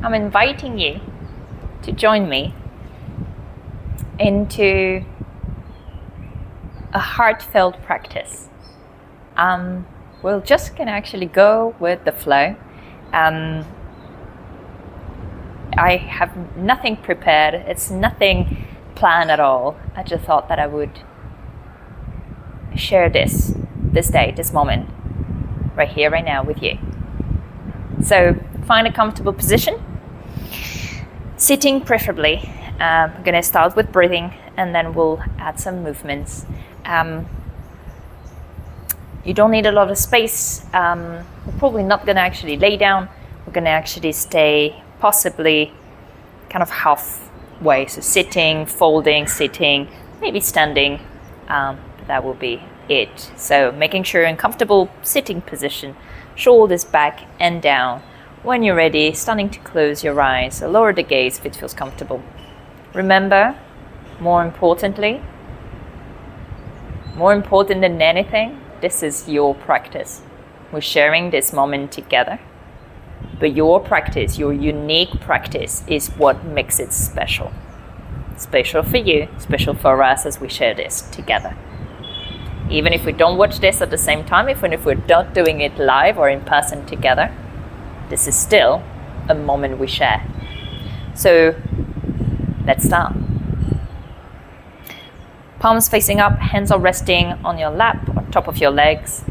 I'm inviting you to join me into a heartfelt practice. We're just gonna actually go with the flow. I have nothing prepared. It's nothing planned at all. I just thought that I would share this day, this moment, right here, right now with you. So find a comfortable position, sitting preferably. I'm gonna start with breathing and then we'll add some movements. You don't need a lot of space. We're probably not gonna actually lay down. We're gonna actually stay possibly kind of halfway. So sitting, folding, sitting, maybe standing, but that will be it. So making sure you're in comfortable sitting position, shoulders back and down. When you're ready, starting to close your eyes, so lower the gaze if it feels comfortable. Remember, more important than anything, this is your practice. We're sharing this moment together. But your practice, your unique practice, is what makes it special. Special for you, special for us as we share this together. Even if we don't watch this at the same time, even if we're not doing it live or in person together, this is still a moment we share. So let's start. Palms facing up, hands are resting on your lap or top of your legs.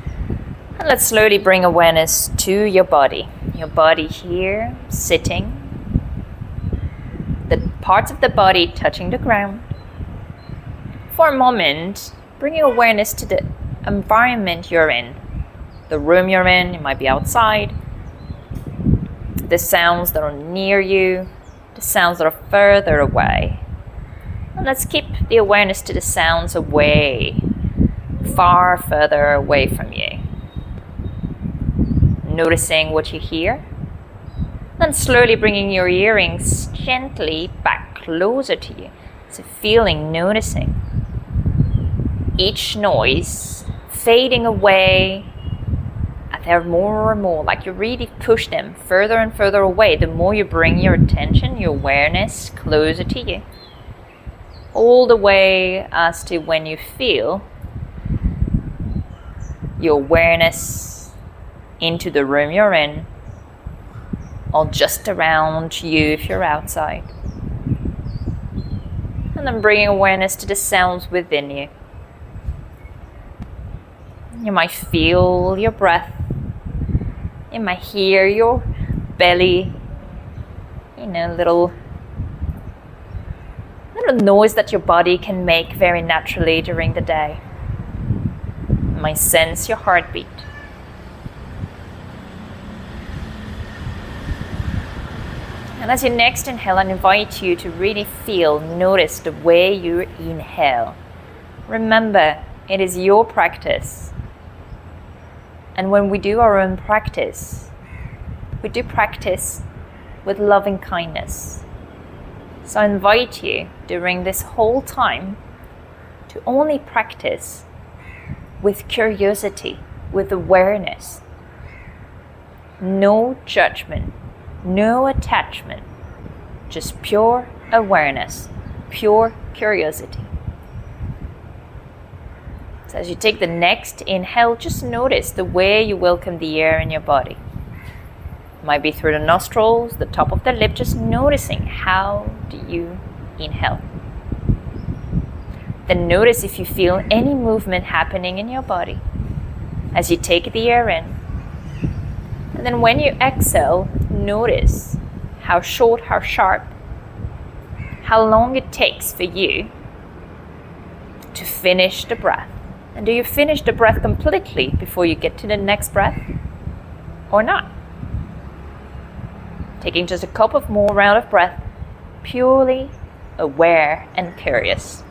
And let's slowly bring awareness to your body. Your body here, sitting. The parts of the body touching the ground. For a moment, bringing awareness to the environment you're in. The room you're in, it might be outside. The sounds that are near you, the sounds that are further away. And let's keep the awareness to the sounds away, far further away from you. Noticing what you hear, and slowly bringing your earrings gently back closer to you. So noticing each noise fading away, and they're more and more, like you really push them further and further away. The more you bring your attention, your awareness closer to you, all the way as to when you feel your awareness into the room you're in, or just around you if you're outside. And then bringing awareness to the sounds within you. You might feel your breath. You might hear your belly, little noise that your body can make very naturally during the day. You might sense your heartbeat. And as you next inhale, I invite you to really notice the way you inhale. Remember, it is your practice. And when we do our own practice, we do practice with loving kindness. So I invite you during this whole time to only practice with curiosity, with awareness. No judgment. No attachment, just pure awareness, pure curiosity. So as you take the next inhale, just notice the way you welcome the air in your body. It might be through the nostrils, the top of the lip, just noticing how do you inhale. Then notice if you feel any movement happening in your body as you take the air in. And then when you exhale, notice how short, how sharp, how long it takes for you to finish the breath. And do you finish the breath completely before you get to the next breath or not? Taking just a couple of more rounds of breath, purely aware and curious.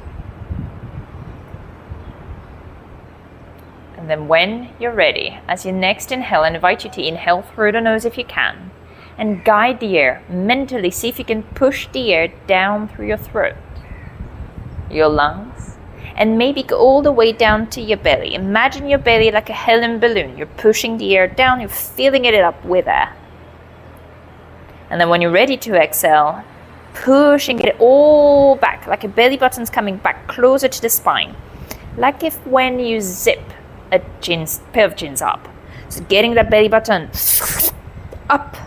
And then when you're ready, as you next inhale, I invite you to inhale through the nose if you can, and guide the air. Mentally see if you can push the air down through your throat, your lungs, and maybe go all the way down to your belly. Imagine your belly like a helium balloon. You're pushing the air down, you're filling it up with air. And then when you're ready to exhale, pushing it all back, like your belly button's coming back closer to the spine. Like if when you zip a pair of jeans up. So getting that belly button up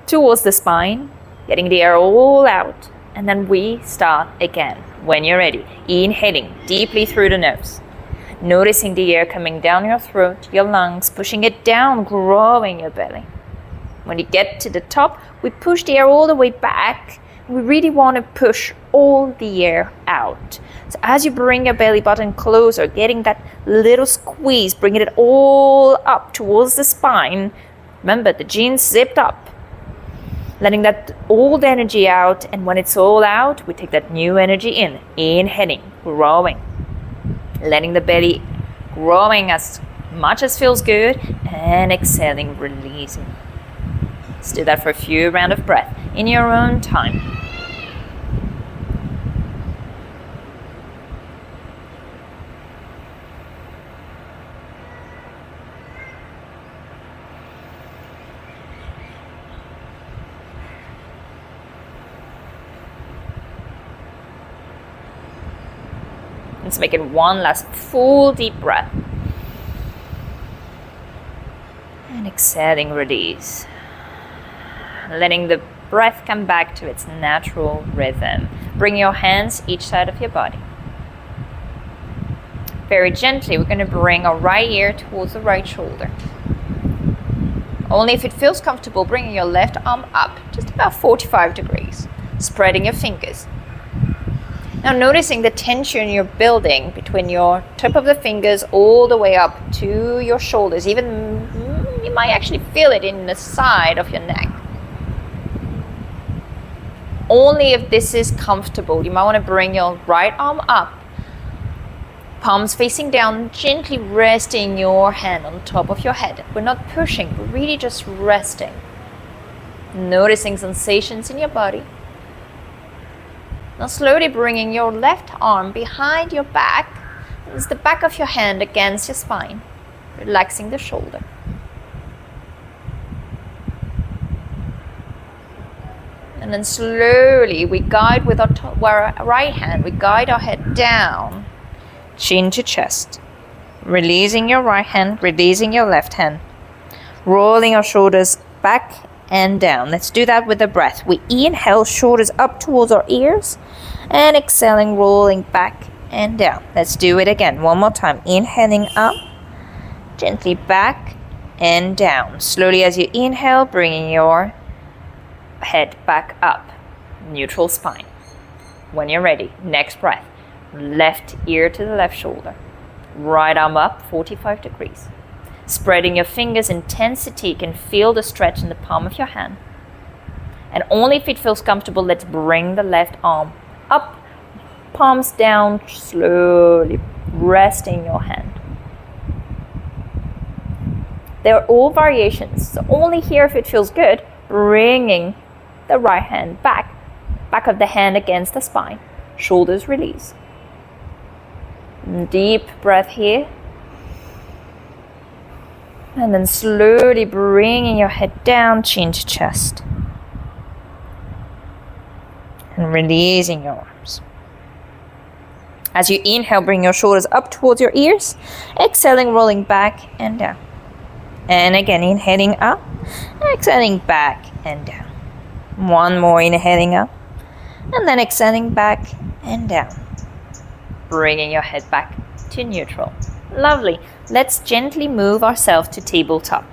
towards the spine, getting the air all out, and then we start again. When you're ready, inhaling deeply through the nose. Noticing the air coming down your throat, your lungs, pushing it down, growing your belly. When you get to the top, we push the air all the way back. We really want to push all the air out. So as you bring your belly button closer, getting that little squeeze, bringing it all up towards the spine. Remember, the jeans zipped up. Letting that old energy out, and when it's all out, we take that new energy in. Inhaling, growing. Letting the belly growing as much as feels good, and exhaling, releasing. Let's do that for a few rounds of breath in your own time. Let's make it one last full deep breath. And exhaling, release. Letting the breath come back to its natural rhythm. Bring your hands each side of your body. Very gently, we're going to bring our right ear towards the right shoulder. Only if it feels comfortable, bringing your left arm up, just about 45 degrees. Spreading your fingers. Now noticing the tension you're building between your tip of the fingers all the way up to your shoulders. Even you might actually feel it in the side of your neck. Only if this is comfortable. You might want to bring your right arm up. Palms facing down, gently resting your hand on top of your head. We're not pushing, we're really just resting. Noticing sensations in your body. Now slowly bringing your left arm behind your back. It's the back of your hand against your spine. Relaxing the shoulder. And then slowly we guide with our right hand, we guide our head down, chin to chest. Releasing your right hand, releasing your left hand. Rolling our shoulders back and down. Let's do that with the breath. We inhale, shoulders up towards our ears, and exhaling, rolling back and down. Let's do it again. One more time. Inhaling up, gently back and down. Slowly as you inhale, bringing your head back up. Neutral spine. When you're ready, next breath. Left ear to the left shoulder. Right arm up, 45 degrees. Spreading your fingers, intensity. You can feel the stretch in the palm of your hand. And only if it feels comfortable, let's bring the left arm up, palms down, slowly resting your hand. There are all variations, so only here if it feels good, bringing the right hand back of the hand against the spine, shoulders release. Deep breath here. And then slowly bringing your head down, chin to chest. And releasing your arms. As you inhale, bring your shoulders up towards your ears. Exhaling, rolling back and down. And again, inhaling up. Exhaling back and down. One more, inhaling up. And then exhaling back and down. Bringing your head back to neutral. Lovely. Let's gently move ourselves to tabletop.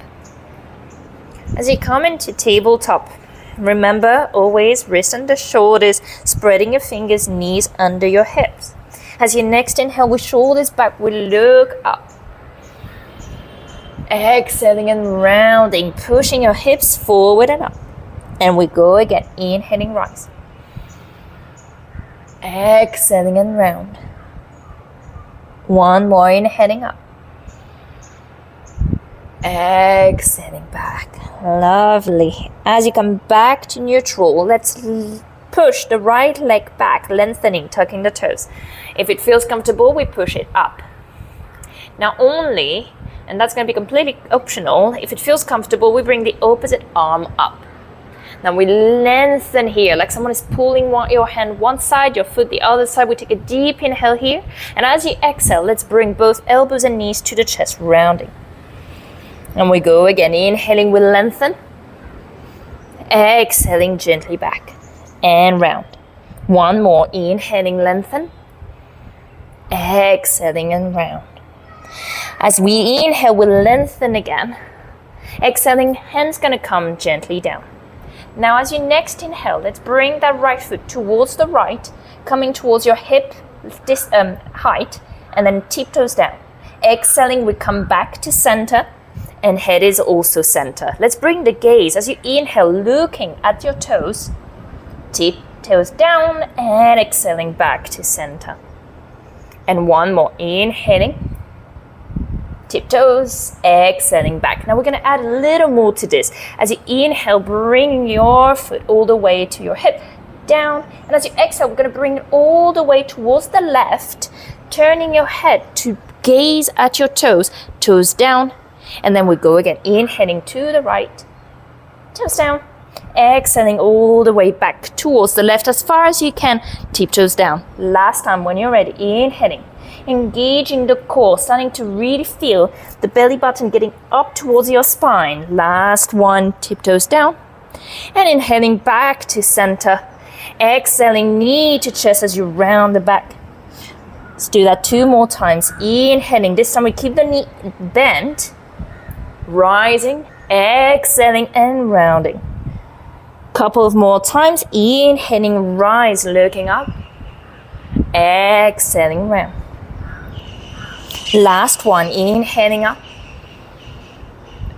As you come into tabletop, remember always wrist under shoulders, spreading your fingers, knees under your hips. As you next inhale with shoulders back, we look up. Exhaling and rounding, pushing your hips forward and up. And we go again, inhaling, rise. Exhaling and round. One more, inhaling up. Exhaling back. Lovely. As you come back to neutral, let's push the right leg back, lengthening, tucking the toes. If it feels comfortable, we push it up. Now only, and that's going to be completely optional, if it feels comfortable, we bring the opposite arm up. Now we lengthen here, like someone is pulling your hand one side, your foot the other side. We take a deep inhale here. And as you exhale, let's bring both elbows and knees to the chest, rounding. And we go again, inhaling, we lengthen. Exhaling gently back and round. One more, inhaling, lengthen. Exhaling and round. As we inhale, we lengthen again. Exhaling, hands gonna come gently down. Now as you next inhale, let's bring that right foot towards the right, coming towards your hip height, and then tiptoes down. Exhaling, we come back to center, and head is also center. Let's bring the gaze as you inhale, looking at your toes, tiptoes down, and exhaling back to center. And one more, inhaling, tiptoes, exhaling back. Now we're gonna add a little more to this. As you inhale, bring your foot all the way to your hip, down. And as you exhale, we're gonna bring it all the way towards the left, turning your head to gaze at your toes, toes down. And then we go again, inhaling to the right, toes down. Exhaling all the way back towards the left as far as you can, tiptoes down. Last time when you're ready, inhaling. Engaging the core, starting to really feel the belly button getting up towards your spine. Last one, tiptoes down. And inhaling back to center. Exhaling, knee to chest as you round the back. Let's do that 2 more times. Inhaling, this time we keep the knee bent. Rising, exhaling and rounding. Couple of more times. Inhaling, rise, looking up. Exhaling, round. Last one, inhaling up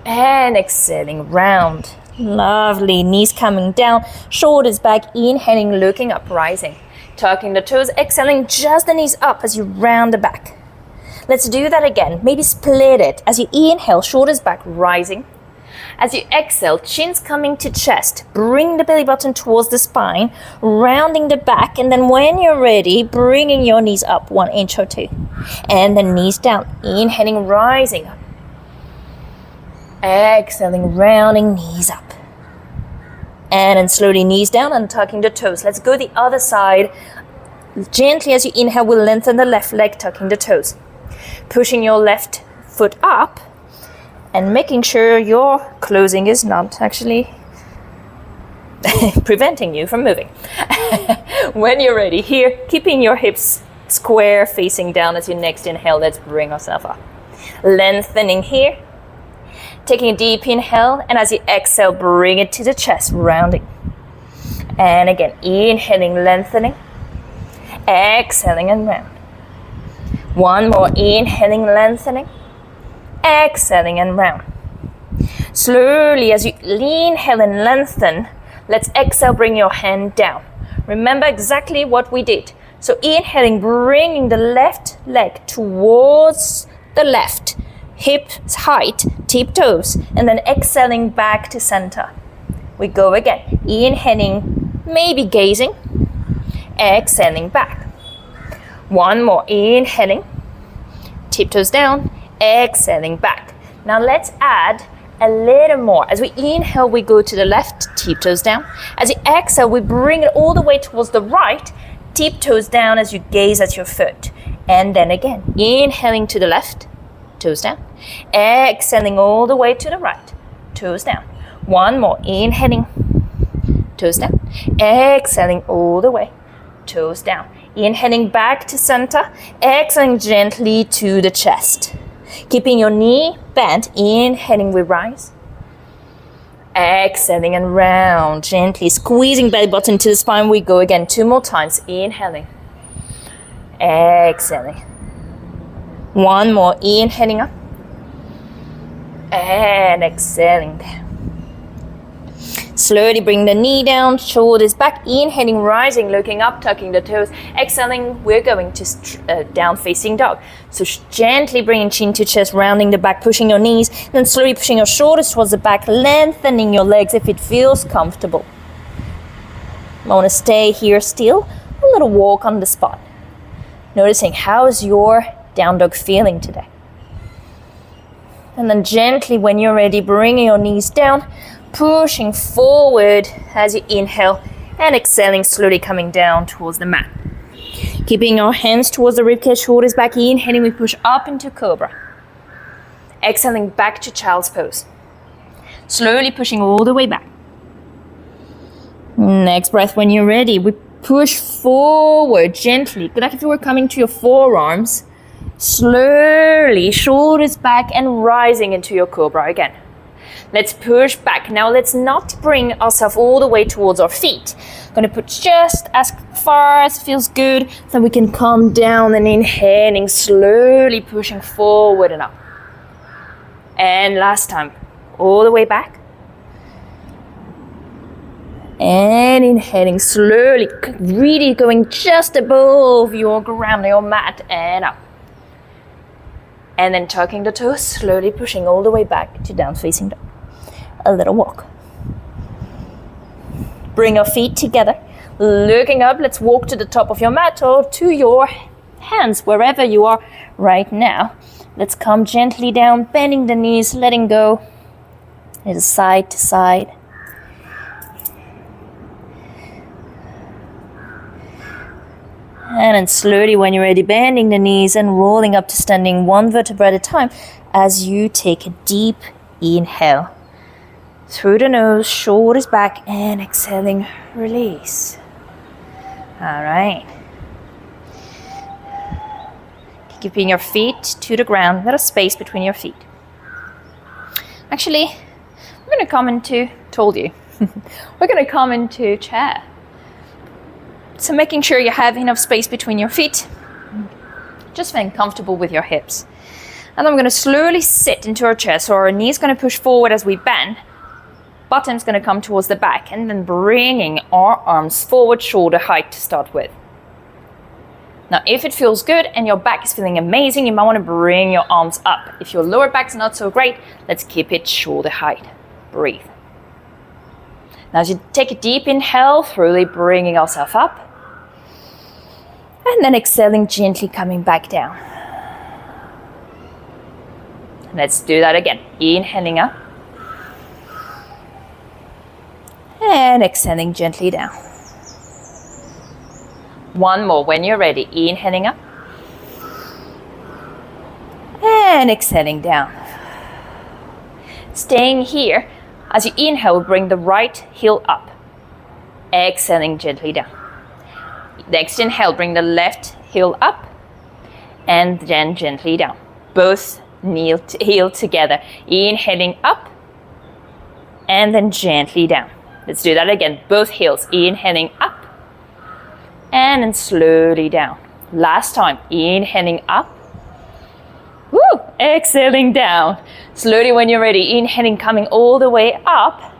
and exhaling, round. Lovely, knees coming down, shoulders back, inhaling, looking up, rising. Tucking the toes, exhaling, just the knees up as you round the back. Let's do that again, maybe split it. As you inhale, shoulders back, rising. As you exhale, chin's coming to chest. Bring the belly button towards the spine, rounding the back, and then when you're ready, bringing your knees up 1 inch or 2. And then knees down, inhaling, rising up. Exhaling, rounding, knees up. And then slowly knees down and tucking the toes. Let's go the other side. Gently as you inhale, we'll lengthen the left leg, tucking the toes. Pushing your left foot up. And making sure your closing is not actually preventing you from moving. When you're ready here, keeping your hips square facing down as you next inhale, let's bring ourselves up. Lengthening here, taking a deep inhale, and as you exhale, bring it to the chest, rounding. And again, inhaling, lengthening, exhaling and round. One more, inhaling, lengthening, exhaling and round. Slowly as you inhale and lengthen, let's exhale, bring your hand down. Remember exactly what we did. So inhaling, bringing the left leg towards the left, hip height, tiptoes, and then exhaling back to center. We go again, inhaling, maybe gazing, exhaling back. One more, inhaling, tiptoes down, exhaling back. Now let's add a little more. As we inhale, we go to the left, tiptoes down. As you exhale, we bring it all the way towards the right, tiptoes down as you gaze at your foot. And then again, inhaling to the left, toes down. Exhaling all the way to the right, toes down. One more, inhaling, toes down. Exhaling all the way, toes down. Inhaling back to center, exhaling gently to the chest. Keeping your knee bent, inhaling, we rise. Exhaling and round, gently squeezing belly button to the spine. We go again 2 more times, inhaling, exhaling. One more, inhaling up, and exhaling down. Slowly bring the knee down, shoulders back, inhaling, rising, looking up, tucking the toes. Exhaling, we're going to down facing dog. So gently bringing chin to chest, rounding the back, pushing your knees, then slowly pushing your shoulders towards the back, lengthening your legs if it feels comfortable. I want to stay here still, a little walk on the spot. Noticing how's your down dog feeling today. And then gently, when you're ready, bringing your knees down, pushing forward as you inhale and exhaling, slowly coming down towards the mat. Keeping our hands towards the ribcage, shoulders back. Inhaling, we push up into cobra. Exhaling back to child's pose. Slowly pushing all the way back. Next breath, when you're ready, we push forward gently, like if you were coming to your forearms. Slowly, shoulders back and rising into your cobra again. Let's push back. Now let's not bring ourselves all the way towards our feet. Going to put just as far as feels good so we can come down and inhaling, slowly pushing forward and up. And last time, all the way back. And inhaling slowly, really going just above your ground, your mat, and up. And then tucking the toes, slowly pushing all the way back to down facing dog. A little walk. Bring your feet together, looking up. Let's walk to the top of your mat or to your hands, wherever you are right now. Let's come gently down, bending the knees, letting go. Little side to side. And then slowly, when you're ready, bending the knees and rolling up to standing, one vertebra at a time as you take a deep inhale. Through the nose, shoulders back, and exhaling, release. All right. Keeping your feet to the ground, little space between your feet. Actually, we're going to come into, we're going to come into chair. So making sure you have enough space between your feet, just feeling comfortable with your hips. And then we're going to slowly sit into our chair. So our knees going to push forward as we bend. Bottom's going to come towards the back, and then bringing our arms forward, shoulder height to start with. Now, if it feels good and your back is feeling amazing, you might want to bring your arms up. If your lower back's not so great, let's keep it shoulder height. Breathe. Now, as you take a deep inhale, really bringing yourself up. And then exhaling, gently coming back down. Let's do that again. Inhaling up. And exhaling gently down. One more when you're ready. Inhaling up. And exhaling down. Staying here. As you inhale, bring the right heel up. Exhaling gently down. Next inhale, bring the left heel up. And then gently down. Both heel together. Inhaling up. And then gently down. Let's do that again. Both heels. Inhaling up. And then slowly down. Last time. Inhaling up. Woo! Exhaling down. Slowly when you're ready. Inhaling, coming all the way up.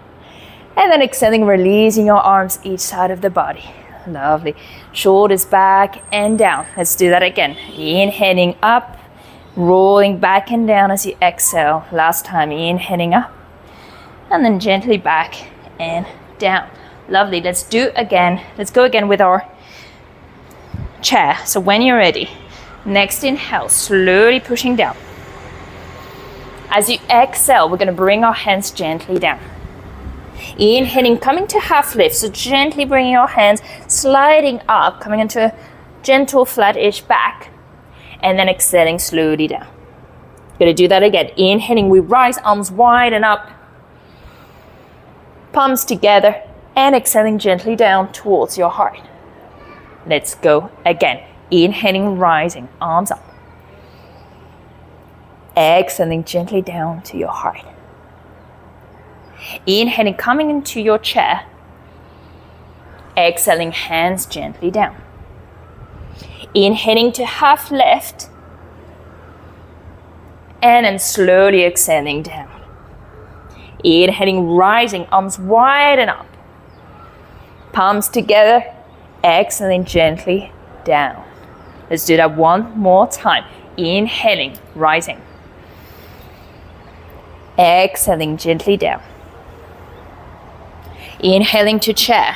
And then exhaling, releasing your arms each side of the body. Lovely. Shoulders back and down. Let's do that again. Inhaling up. Rolling back and down as you exhale. Last time. Inhaling up. And then gently back and down. Lovely. Let's do again. Let's go again with our chair. So when you're ready, next inhale, slowly pushing down. As you exhale, we're going to bring our hands gently down. Inhaling, coming to half lift. So gently bringing your hands, sliding up, coming into a gentle flat-ish back. And then exhaling slowly down. Going to do that again. Inhaling, we rise, arms wide and up. Palms together. And exhaling gently down towards your heart. Let's go again. Inhaling, rising, arms up. Exhaling gently down to your heart. Inhaling, coming into your chair. Exhaling, hands gently down. Inhaling to half lift. And then slowly exhaling down. Inhaling, rising, arms wide and up. Palms together. Exhaling gently down. Let's do that one more time. Inhaling, rising. Exhaling gently down. Inhaling to chair.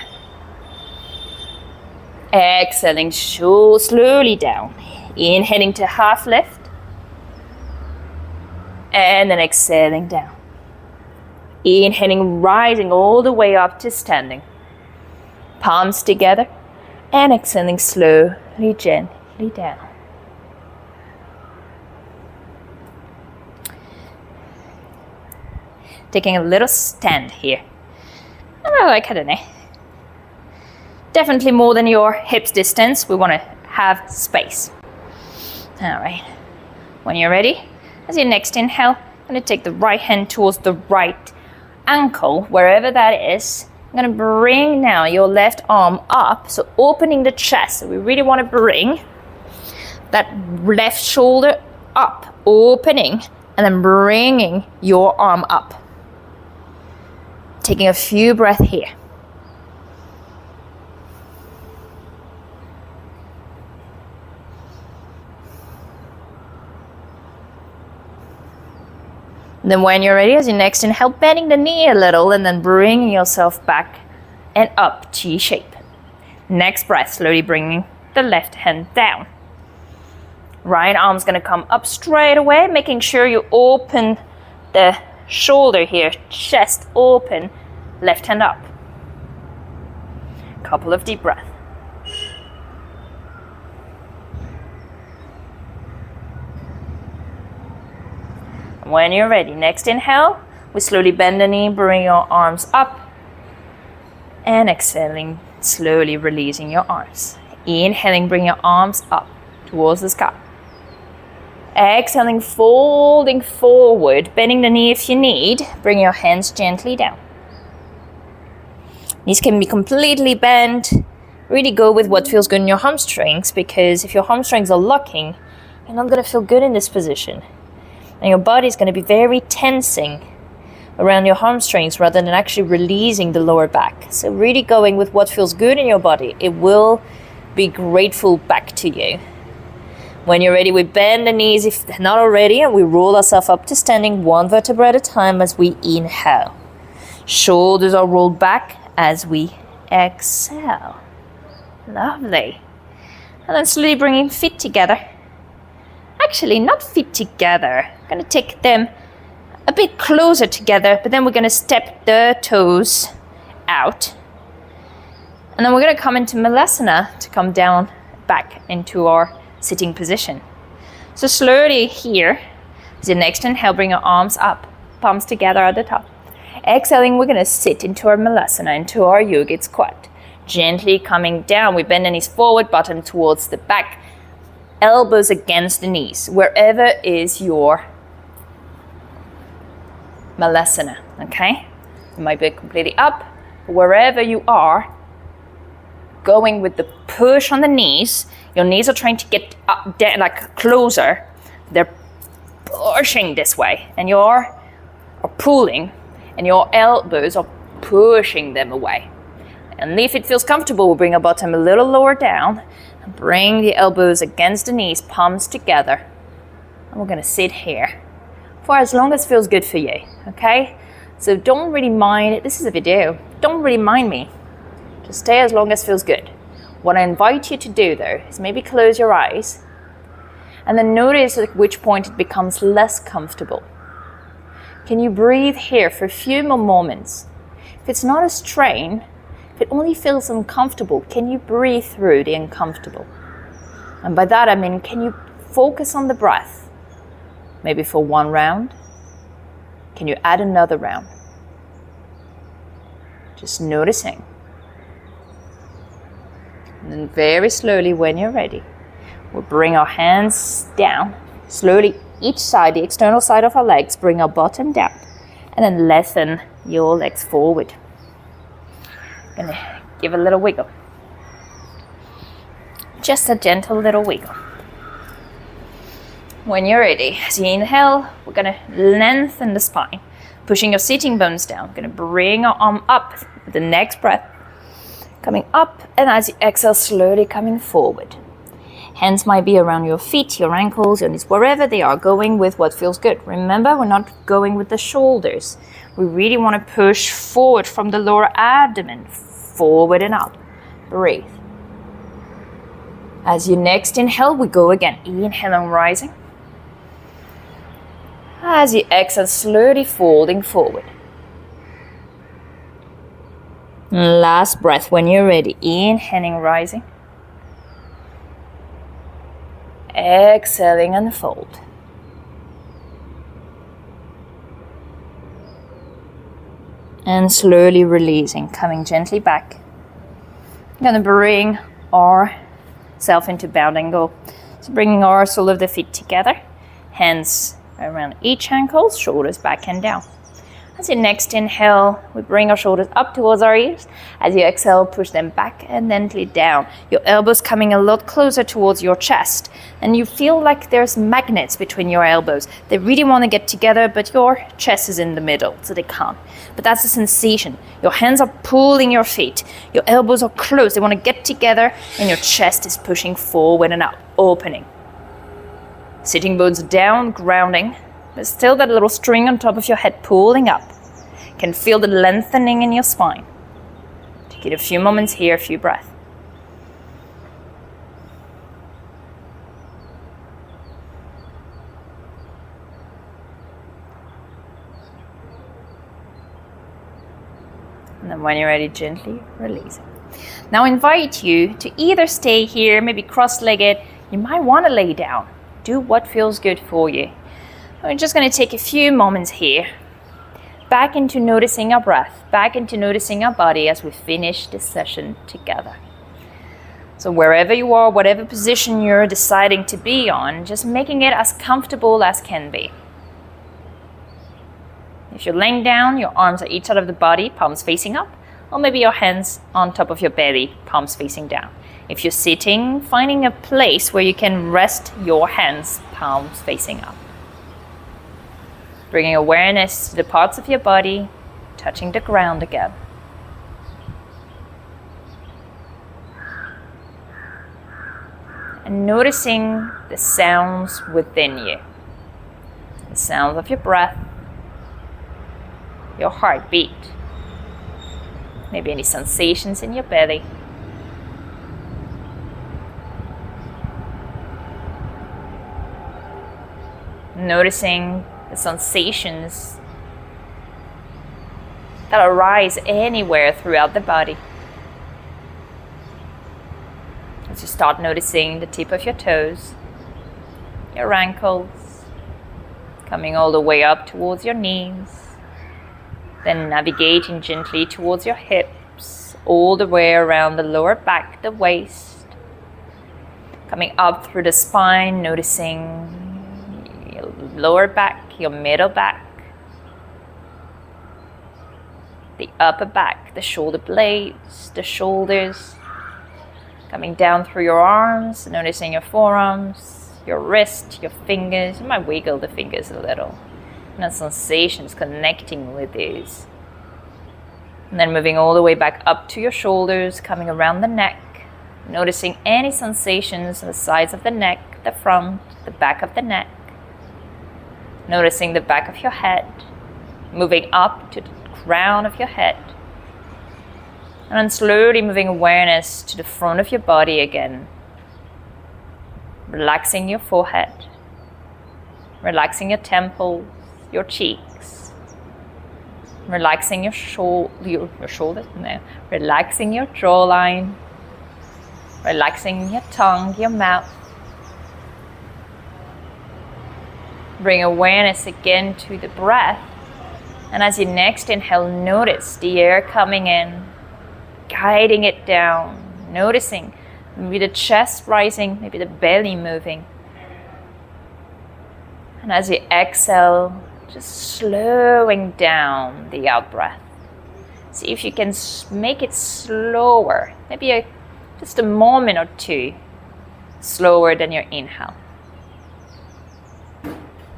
Exhaling slowly down. Inhaling to half lift. And then exhaling down. Inhaling, rising all the way up to standing. Palms together. And exhaling slowly, gently down. Taking a little stand here. Like, I don't know. Definitely more than your hips distance. We want to have space. All right. When you're ready, as your next inhale, I'm going to take the right hand towards the right ankle, wherever that is. I'm going to bring now your left arm up, so opening the chest. So we really want to bring that left shoulder up, opening, and then bringing your arm up. Taking a few breaths here. Then when you're ready, as your next inhale, bending the knee a little and then bringing yourself back and up, T shape. Next breath, slowly bringing the left hand down. Right arm's gonna come up straight away, making sure you open the shoulder here, chest open, left hand up. Couple of deep breaths. When you're ready, next inhale, we slowly bend the knee, bring your arms up, and exhaling, slowly releasing your arms. Inhaling, bring your arms up towards the sky. Exhaling, folding forward, bending the knee if you need, bring your hands gently down. Knees can be completely bent. Really go with what feels good in your hamstrings, because if your hamstrings are locking, you're not going to feel good in this position. And your body's going to be very tensing around your hamstrings rather than actually releasing the lower back. So really going with what feels good in your body. It will be grateful back to you. When you're ready, we bend the knees if not already, and we roll ourselves up to standing one vertebra at a time as we inhale. Shoulders are rolled back as we exhale. Lovely. And then slowly bringing feet together. Actually, not feet together. I'm going to take them a bit closer together, but then we're going to step the toes out. And then we're going to come into Malasana to come down back into our sitting position. So slowly here, as your next inhale, bring your arms up, palms together at the top. Exhaling, we're going to sit into our Malasana, into our yogic squat. Gently coming down, we bend the knees forward, bottom towards the back. Elbows against the knees, wherever is your Malasana, okay? You might be completely up, but wherever you are, going with the push on the knees, your knees are trying to get up, down, like closer. They're pushing this way, and you're pulling, and your elbows are pushing them away. And if it feels comfortable, we'll bring our bottom a little lower down. Bring the elbows against the knees, palms together. And we're going to sit here for as long as feels good for you, okay? So don't really mind it. This is a video. Don't really mind me. Just stay as long as feels good. What I invite you to do though is maybe close your eyes and then notice at which point it becomes less comfortable. Can you breathe here for a few more moments? If it's not a strain, if it only feels uncomfortable, can you breathe through the uncomfortable? And by that I mean, can you focus on the breath? Maybe for one round. Can you add another round? Just noticing. And then very slowly, when you're ready, we'll bring our hands down. Slowly, each side, the external side of our legs, bring our bottom down. And then lengthen your legs forward. Gonna give a little wiggle. Just a gentle little wiggle. When you're ready, as you inhale, we're gonna lengthen the spine, pushing your sitting bones down. Gonna bring our arm up with the next breath, coming up, and as you exhale, slowly coming forward. Hands might be around your feet, your ankles, your knees, wherever they are, going with what feels good. Remember, we're not going with the shoulders. We really want to push forward from the lower abdomen, forward and up. Breathe. As you next inhale, we go again. Inhale and rising. As you exhale, slowly folding forward. Last breath when you're ready. Inhaling, rising. Exhaling, unfold. And slowly releasing, coming gently back. I'm gonna bring ourselves into bound angle. So bringing our sole of the feet together, hands around each ankle, shoulders back and down. As you next inhale, we bring our shoulders up towards our ears. As you exhale, push them back and gently down. Your elbows coming a lot closer towards your chest. And you feel like there's magnets between your elbows. They really want to get together, but your chest is in the middle, so they can't. But that's the sensation. Your hands are pulling your feet. Your elbows are close. They want to get together, and your chest is pushing forward and up, opening. Sitting bones down, grounding. There's still that little string on top of your head pulling up. You can feel the lengthening in your spine. Take it a few moments here, a few breaths. And then when you're ready, gently release it. Now I invite you to either stay here, maybe cross-legged. You might want to lay down. Do what feels good for you. We're just going to take a few moments here, back into noticing our breath, back into noticing our body as we finish this session together. So wherever you are, whatever position you're deciding to be on, just making it as comfortable as can be. If you're laying down, your arms are each side of the body, palms facing up, or maybe your hands on top of your belly, palms facing down. If you're sitting, finding a place where you can rest your hands, palms facing up. Bringing awareness to the parts of your body, touching the ground again. And noticing the sounds within you. The sounds of your breath, your heartbeat, maybe any sensations in your belly. Noticing the sensations that arise anywhere throughout the body. As you start noticing the tip of your toes, your ankles, coming all the way up towards your knees, then navigating gently towards your hips, all the way around the lower back, the waist, coming up through the spine, noticing your lower back, your middle back, the upper back, the shoulder blades, the shoulders, coming down through your arms, noticing your forearms, your wrist, your fingers. You might wiggle the fingers a little. And the sensations connecting with these. And then moving all the way back up to your shoulders, coming around the neck, noticing any sensations on the sides of the neck, the front, the back of the neck. Noticing the back of your head, moving up to the crown of your head. And then slowly moving awareness to the front of your body again. Relaxing your forehead, relaxing your temples, your cheeks, relaxing your shoulders, no, relaxing your jawline, relaxing your tongue, your mouth. Bring awareness again to the breath. And as you next inhale, notice the air coming in, guiding it down, noticing maybe the chest rising, maybe the belly moving. And as you exhale, just slowing down the out breath. See if you can make it slower, maybe just a moment or two slower than your inhale.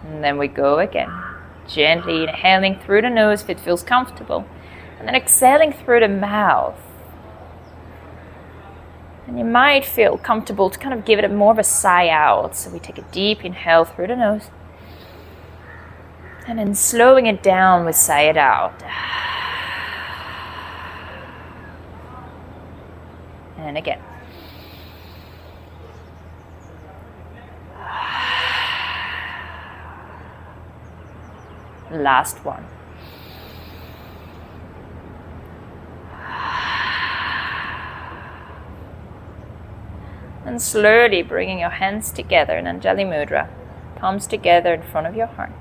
And then we go again. Gently inhaling through the nose if it feels comfortable. And then exhaling through the mouth. And you might feel comfortable to kind of give it more of a sigh out. So we take a deep inhale through the nose. And then slowing it down, we sigh it out. And again. Last one. And slowly bringing your hands together in Anjali Mudra, palms together in front of your heart.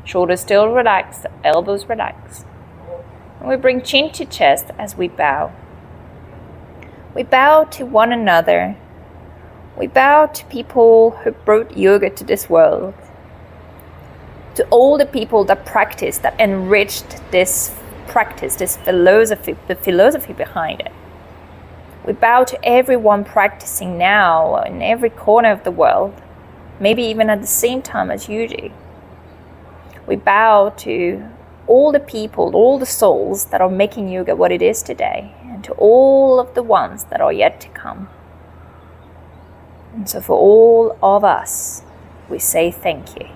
Shoulders still relaxed, elbows relaxed. And we bring chin to chest as we bow. We bow to one another. We bow to people who brought yoga to this world. To all the people that practiced, that enriched this practice, this philosophy, the philosophy behind it. We bow to everyone practicing now in every corner of the world, maybe even at the same time as you do. We bow to all the people, all the souls that are making yoga what it is today, and to all of the ones that are yet to come. And so for all of us, we say thank you.